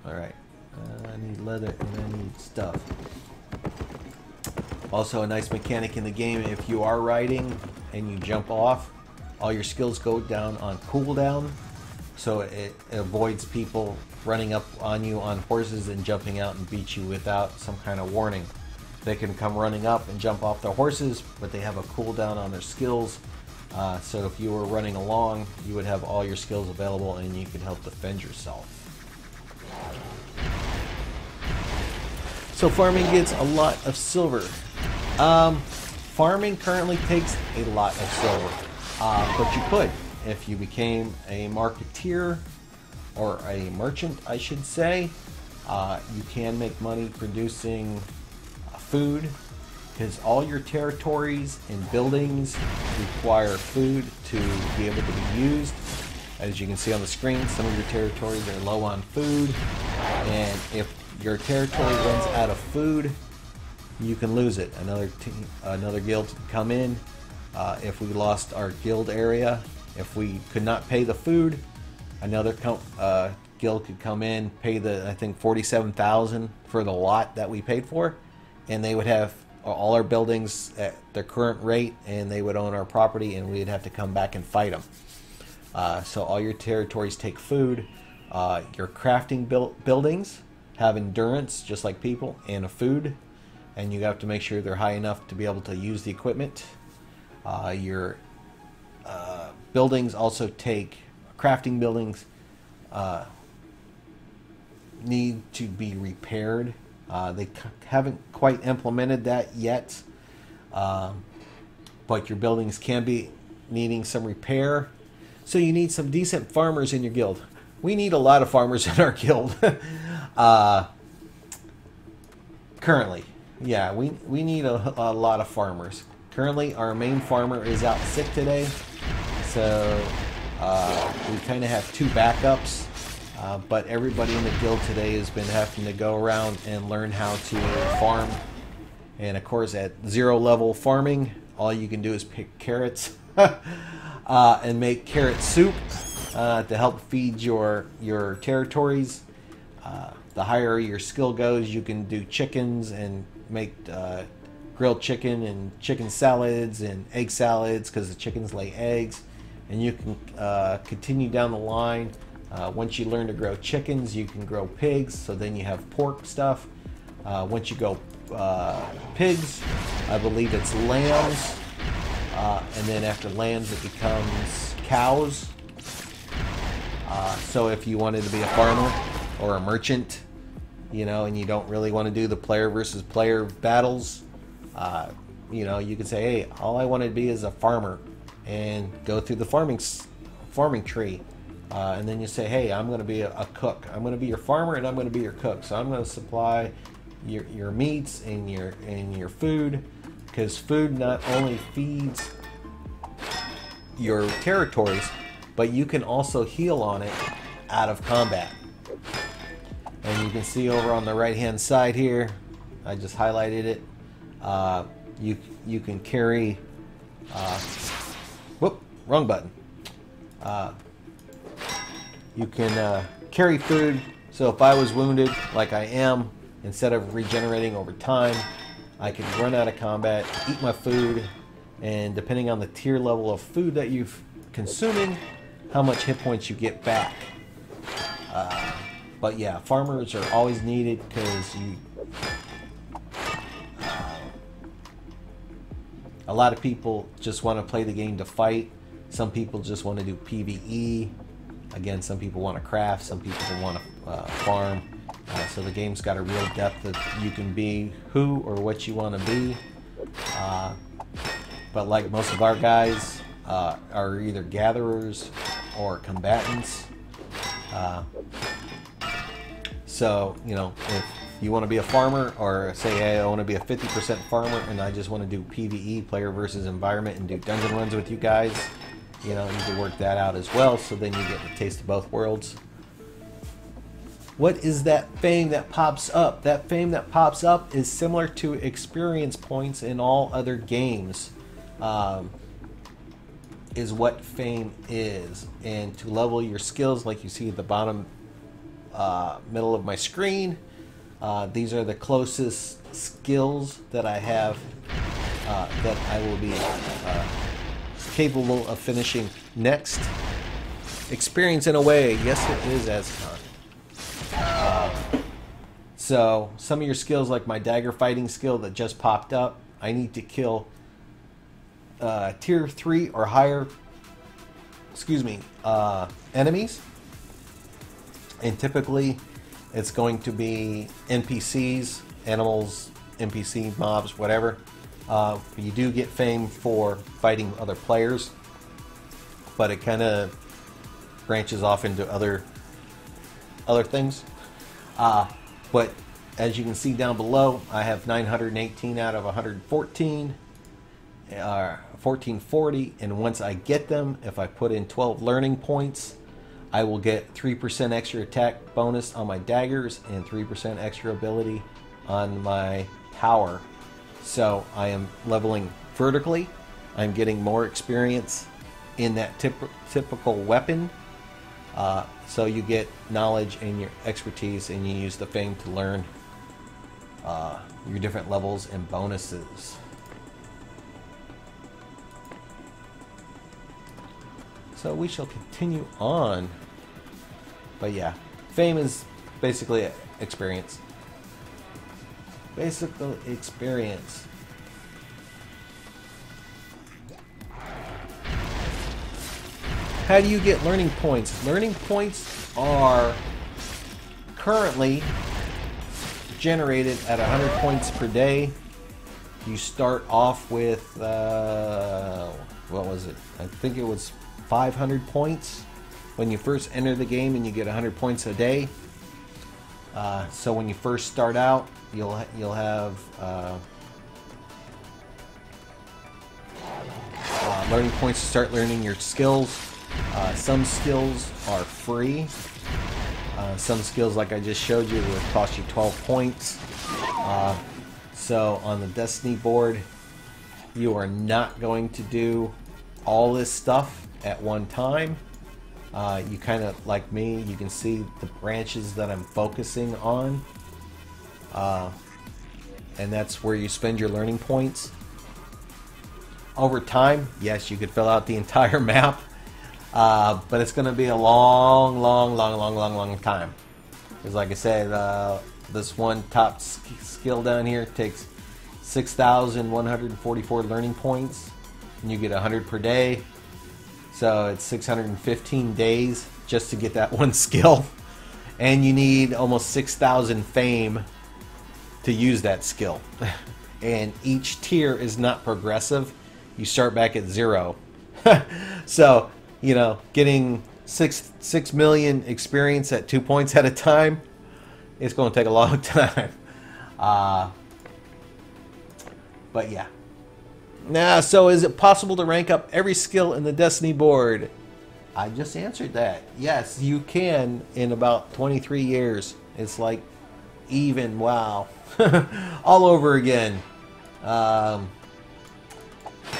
Alright. I need leather and I need stuff. Also, a nice mechanic in the game, if you are riding and you jump off, all your skills go down on cooldown, so it avoids people running up on you on horses and jumping out and beat you without some kind of warning. They can come running up and jump off their horses, but they have a cooldown on their skills. So if you were running along, you would have all your skills available and you could help defend yourself. So farming gets a lot of silver. Farming currently takes a lot of silver, but you could, if you became a marketeer or a merchant, I should say, you can make money producing food, because all your territories and buildings require food to be able to be used. As you can see on the screen, some of your territories are low on food, and if your territory runs out of food, you can lose it. Another guild can come in. If we lost our guild area, if we could not pay the food, another guild could come in, pay I think 47,000 for the lot that we paid for, and they would have all our buildings at their current rate, and they would own our property, and we'd have to come back and fight them. So all your territories take food. Your crafting buildings have endurance, just like people, and a food, and you have to make sure they're high enough to be able to use the equipment. Your buildings also take, crafting buildings need to be repaired. They haven't quite implemented that yet, but your buildings can be needing some repair. So you need some decent farmers in your guild. We need a lot of farmers in our guild. Currently, yeah, we need a lot of farmers. Currently, our main farmer is out sick today, so we kind of have two backups. But everybody in the guild today has been having to go around and learn how to farm. And of course, at 0 level farming, all you can do is pick carrots and make carrot soup to help feed your territories. The higher your skill goes, you can do chickens and make grilled chicken and chicken salads and egg salads, because the chickens lay eggs. And you can continue down the line. Once you learn to grow chickens, you can grow pigs, so then you have pork stuff. Once you go pigs, I believe it's lambs, and then after lambs it becomes cows. So if you wanted to be a farmer or a merchant, you know, and you don't really want to do the player versus player battles, you know, you can say, hey, all I want to be is a farmer, and go through the farming tree. And then you say, hey, I'm going to be a cook. I'm going to be your farmer, and I'm going to be your cook. So I'm going to supply your meats and your food, because food not only feeds your territories, but you can also heal on it out of combat. And you can see over on the right hand side here, I just highlighted it. You can carry. Whoop, wrong button. You can carry food, so if I was wounded, like I am, instead of regenerating over time, I could run out of combat, eat my food, and depending on the tier level of food that you're consuming, how much hit points you get back. But yeah, farmers are always needed, because a lot of people just want to play the game to fight. Some people just want to do PvE. Again, some people want to craft, some people want to farm. So the game's got a real depth that you can be who or what you want to be. But like most of our guys are either gatherers or combatants. So, you know, if you want to be a farmer, or say, hey, I want to be a 50% farmer and I just want to do PvE, player versus environment, and do dungeon runs with you guys, you know, you can work that out as well, so then you get the taste of both worlds. What is that fame that pops up? That fame that pops up is similar to experience points in all other games. is what fame is. And to level your skills, like you see at the bottom middle of my screen, these are the closest skills that I have that I will be capable of finishing next. Experience in a way, yes it is, Azcon. So some of your skills, like my dagger fighting skill that just popped up, I need to kill tier 3 or higher enemies, and typically it's going to be NPCs, animals, NPC mobs, whatever. You do get fame for fighting other players, but it kind of branches off into other things. But as you can see down below, I have 918 out of 114, 1440, and once I get them, if I put in 12 learning points, I will get 3% extra attack bonus on my daggers and 3% extra ability on my power. So I am leveling vertically. I'm getting more experience in that typical weapon. So you get knowledge and your expertise, and you use the fame to learn your different levels and bonuses. So we shall continue on. But yeah, fame is basically experience. Basically experience. How do you get learning points? Learning points are currently generated at 100 points per day. You start off with, what was it? I think it was 500 points when you first enter the game, and you get 100 points a day. So when you first start out, you'll have learning points to start learning your skills. Some skills are free. Some skills, like I just showed you, will cost you 12 points. So on the Destiny board, you are not going to do all this stuff at one time. You kind of, like me, you can see the branches that I'm focusing on. And that's where you spend your learning points. Over time, yes, you could fill out the entire map. But it's going to be a long time. Because like I said, this one top skill down here takes 6,144 learning points. And you get 100 per day. So it's 615 days just to get that one skill. And you need almost 6,000 fame to use that skill. And each tier is not progressive. You start back at 0. So, you know, getting 6 million experience at 2 points at a time, it's going to take a long time. But yeah. Now, so is it possible to rank up every skill in the Destiny board? I just answered that. Yes, you can in about 23 years. It's like even, wow. All over again.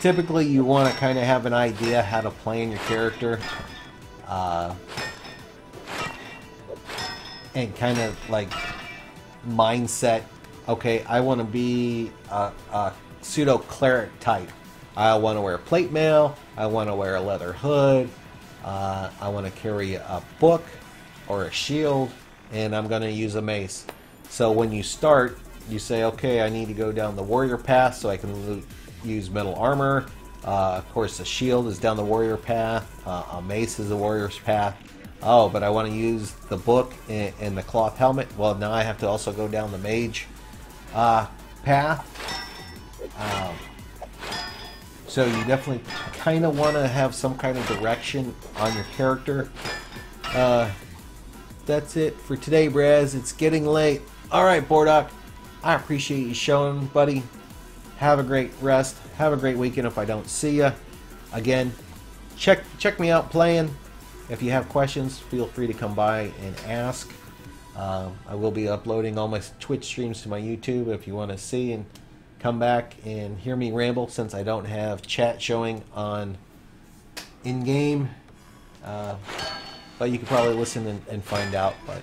Typically, you want to kind of have an idea how to plan your character. And kind of like mindset. Okay, I want to be a pseudo cleric type. I want to wear plate mail. I want to wear a leather hood. I want to carry a book or a shield, and I'm going to use a mace. So when you start, you say, okay, I need to go down the warrior path so I can use metal armor. Of course, the shield is down the warrior path. A mace is the warrior's path. Oh, but I want to use the book and the cloth helmet. Well, now I have to also go down the mage path. So you definitely kind of want to have some kind of direction on your character. That's it for today, Braz. It's getting late. All right, Bordock. I appreciate you showing, buddy. Have a great rest. Have a great weekend if I don't see you. Again, check me out playing. If you have questions, feel free to come by and ask. I will be uploading all my Twitch streams to my YouTube if you want to see and come back and hear me ramble, since I don't have chat showing on in game. But you could probably listen and find out. But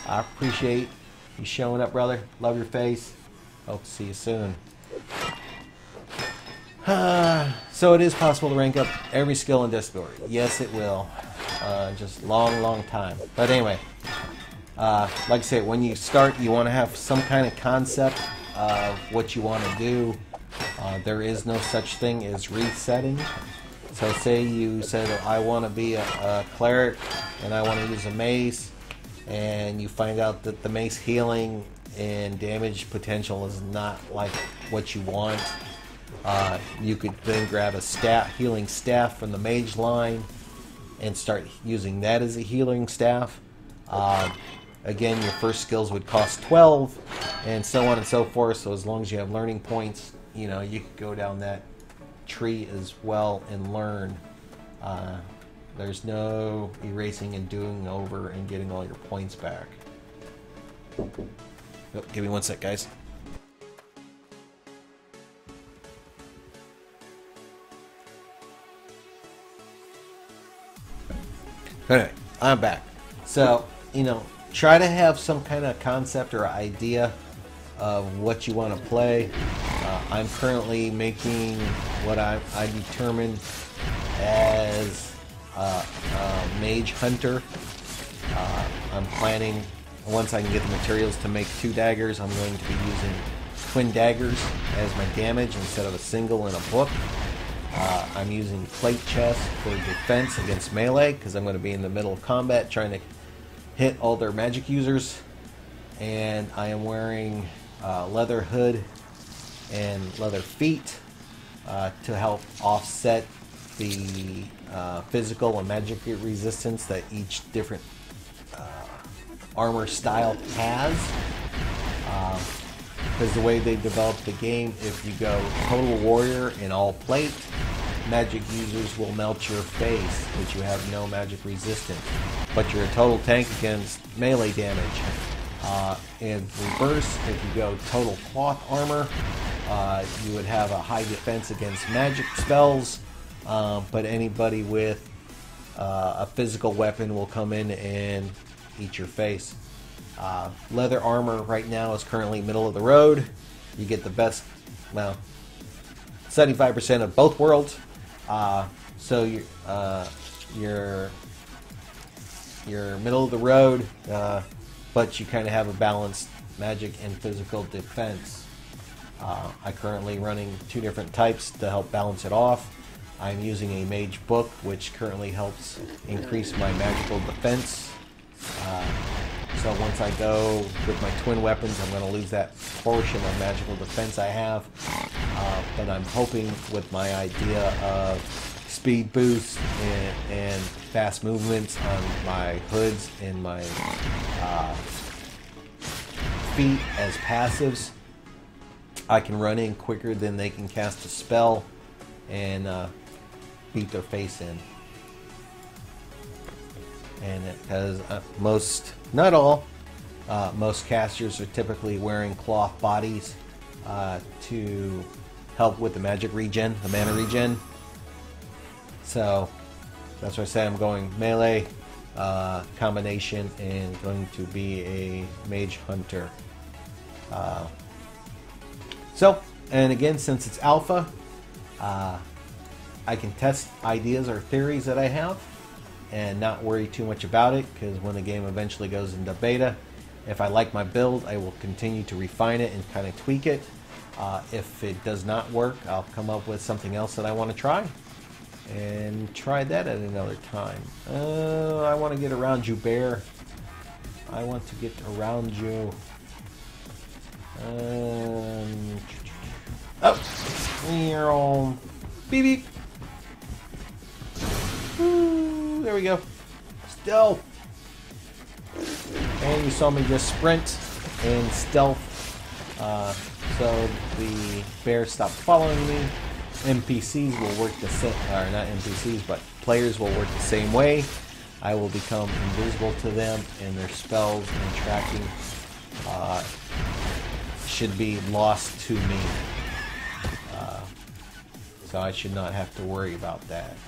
I appreciate you showing up, brother. Love your face. Hope to see you soon. So it is possible to rank up every skill in Discord. Yes, it will. Just long time. But anyway, like I said, when you start, you want to have some kind of concept of what you want to do. There is no such thing as resetting. So say you said, I want to be a cleric and I want to use a mace, and you find out that the mace healing and damage potential is not like what you want. You could then grab a healing staff from the mage line and start using that as a healing staff. Again, your first skills would cost 12, and so on and so forth. So as long as you have learning points, you know, you could go down that tree as well and learn. There's no erasing and doing over and getting all your points back. Oh, give me one sec, guys. Anyway, I'm back. So, you know, try to have some kind of concept or idea of what you want to play. I'm currently making what I determine as a mage hunter. I'm planning, once I can get the materials to make 2 daggers, I'm going to be using twin daggers as my damage instead of a single in a book. I'm using plate chest for defense against melee because I'm going to be in the middle of combat trying to hit all their magic users. And I am wearing leather hood and leather feet to help offset the physical and magic resistance that each different armor style has. Because the way they developed the game, if you go total warrior in all plate, magic users will melt your face, but you have no magic resistance. But you're a total tank against melee damage. In reverse, if you go total cloth armor, you would have a high defense against magic spells, but anybody with a physical weapon will come in and eat your face. Leather armor right now is currently middle of the road. You get the best, well, 75% of both worlds. So you're middle of the road, but you kind of have a balanced magic and physical defense. I'm currently running 2 different types to help balance it off. I'm using a mage book, which currently helps increase my magical defense. So once I go with my twin weapons, I'm going to lose that portion of magical defense I have. But I'm hoping with my idea of speed boost and fast movements on my hoods and my feet as passives, I can run in quicker than they can cast a spell and beat their face in. And because most, not all, most casters are typically wearing cloth bodies to help with the magic regen, the mana regen. So that's why I say I'm going melee combination and going to be a mage hunter. And again, since it's alpha, I can test ideas or theories that I have and not worry too much about it, because when the game eventually goes into beta, if I like my build, I will continue to refine it and kind of tweak it. If it does not work, I'll come up with something else that I want to try and try that at another time. I want to get around you, bear. I want to get around you. Oh, beep beep. Ooh, there we go. Stealth. And you saw me just sprint and stealth. So the bear stopped following me. NPCs will work the same, or not NPCs, but players will work the same way. I will become invisible to them, and their spells and tracking should be lost to me. So I should not have to worry about that.